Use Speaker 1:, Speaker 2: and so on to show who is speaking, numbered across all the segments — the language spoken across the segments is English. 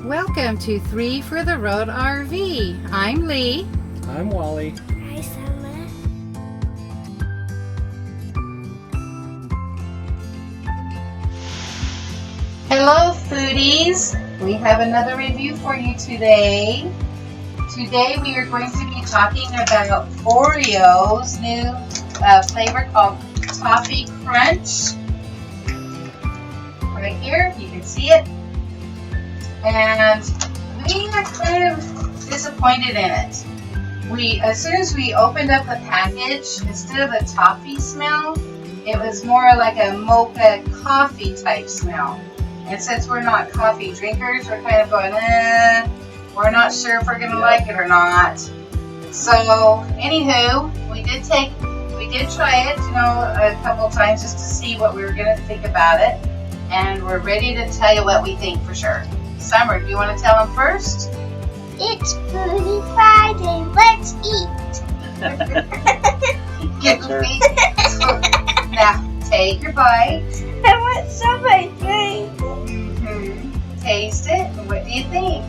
Speaker 1: Welcome to 3 for the Road RV. I'm Lee.
Speaker 2: I'm Wally.
Speaker 3: Hi, Summer.
Speaker 1: Hello, foodies. We have another review for you today. Today we are going to be talking about Oreos' new flavor called Toffee Crunch. Right here, you can see it. And we are kind of disappointed in it. As soon as we opened up the package, instead of a toffee smell, it was more like a mocha coffee type smell. And since we're not coffee drinkers, we're kind of going, we're not sure if we're gonna like it or not. So, anywho, we did try it, a couple times just to see what we were gonna think about it, and we're ready to tell you what we think for sure. Summer, do you want to tell them first?
Speaker 3: It's Foodie Friday. Let's eat.
Speaker 1: Get your feet. Now, take your bite.
Speaker 3: I want some ice cream.
Speaker 1: Taste it. And what do you think?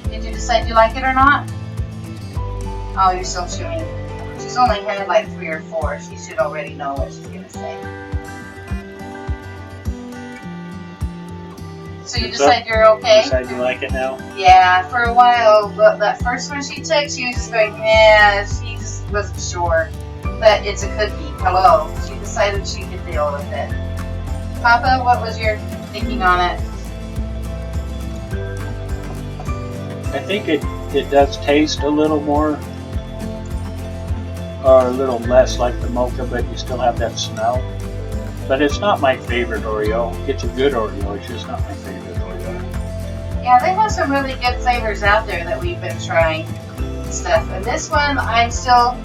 Speaker 1: Did you decide you like it or not? Oh, you're still chewing. She's only had like 3 or 4. She should already know what she's going to say. So you decide you're okay?
Speaker 2: You decide you like it now?
Speaker 1: Yeah, for a while, but that first one she took, she was just going, she just wasn't sure. But it's a cookie. Hello. She decided she could deal with it. Papa, what was your thinking on it?
Speaker 2: I think it does taste a little more, or a little less like the mocha, but you still have that smell. But it's not my favorite Oreo. It's a good Oreo, it's just not my favorite Oreo.
Speaker 1: Yeah, they have some really good flavors out there that we've been trying and stuff. And this one, I'm still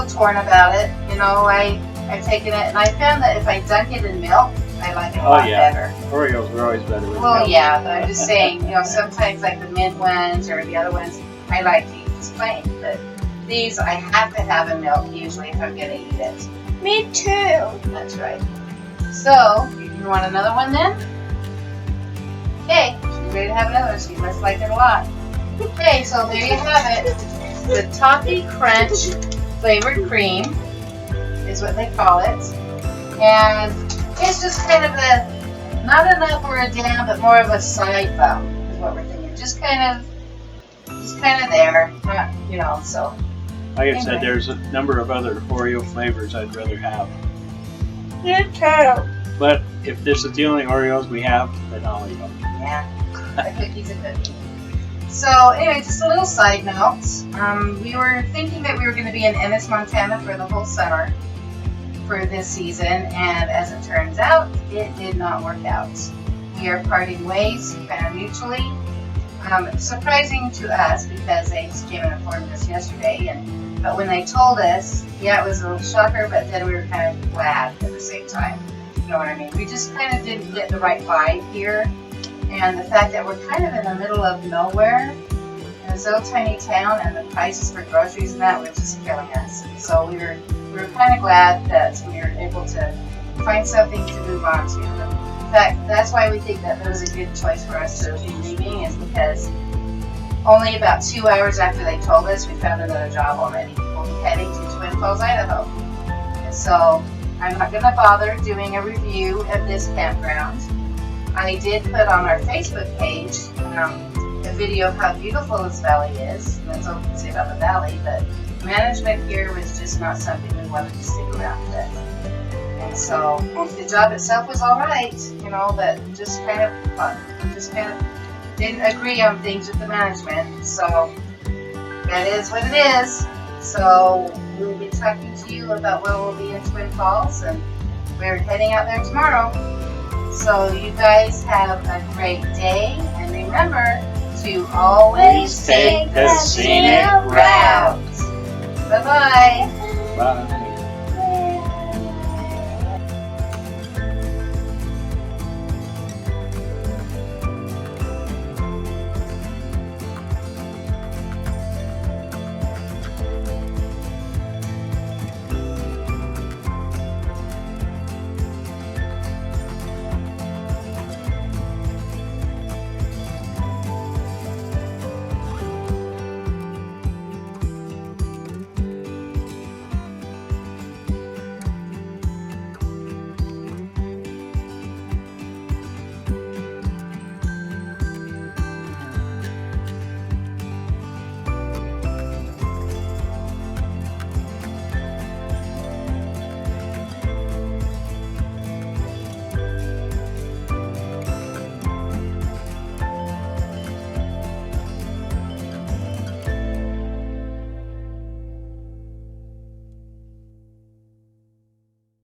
Speaker 1: torn about it. I've taken it, and I found that if I dunk it in milk, I like it a lot better.
Speaker 2: Oreos are always better with
Speaker 1: Well,
Speaker 2: milk.
Speaker 1: yeah, but I'm just saying, sometimes like the mint ones or the other ones, I like to eat just plain. But these, I have to have in milk usually if I'm going to eat it.
Speaker 3: Me too.
Speaker 1: That's right. So, you want another one then? Okay, she's ready to have another one. She must like it a lot. Okay, so there you have it. The Toffee Crunch flavored cream is what they call it. And it's just kind of not an up or a down, but more of a side bump is what we're thinking. Just kind of there, not, so.
Speaker 2: Like I said, there's a number of other Oreo flavors I'd rather have.
Speaker 3: Me too.
Speaker 2: But if this is the only Oreos we have, then I'll eat them.
Speaker 1: Yeah, a cookie's a cookie. So anyway, just a little side note. We were thinking that we were going to be in Ennis, Montana for the whole summer for this season, and as it turns out, it did not work out. We are parting ways, kind of mutually. Surprising to us because they just came and informed us yesterday, but when they told us, it was a little shocker, but then we were kind of glad at the same time. You know what I mean? We just kind of didn't get the right vibe here, and the fact that we're kind of in the middle of nowhere, in a little tiny town, and the prices for groceries and that were just killing us. So we were kind of glad that we were able to find something to move on to. In fact, that's why we think that it was a good choice for us to be leaving, is because only about 2 hours after they told us, we found another job already. We'll be heading to Twin Falls, Idaho. And so I'm not going to bother doing a review of this campground. I did put on our Facebook page a video of how beautiful this valley is. And that's all we can say about the valley, but management here was just not something we wanted to stick around with. And so the job itself was all right, but just kind of didn't agree on things with the management. So that is what it is. So we'll be talking to you about where we'll be in Twin Falls, and we're heading out there tomorrow. So you guys have a great day, and remember to always take the scenic route. Bye-bye.
Speaker 2: Bye.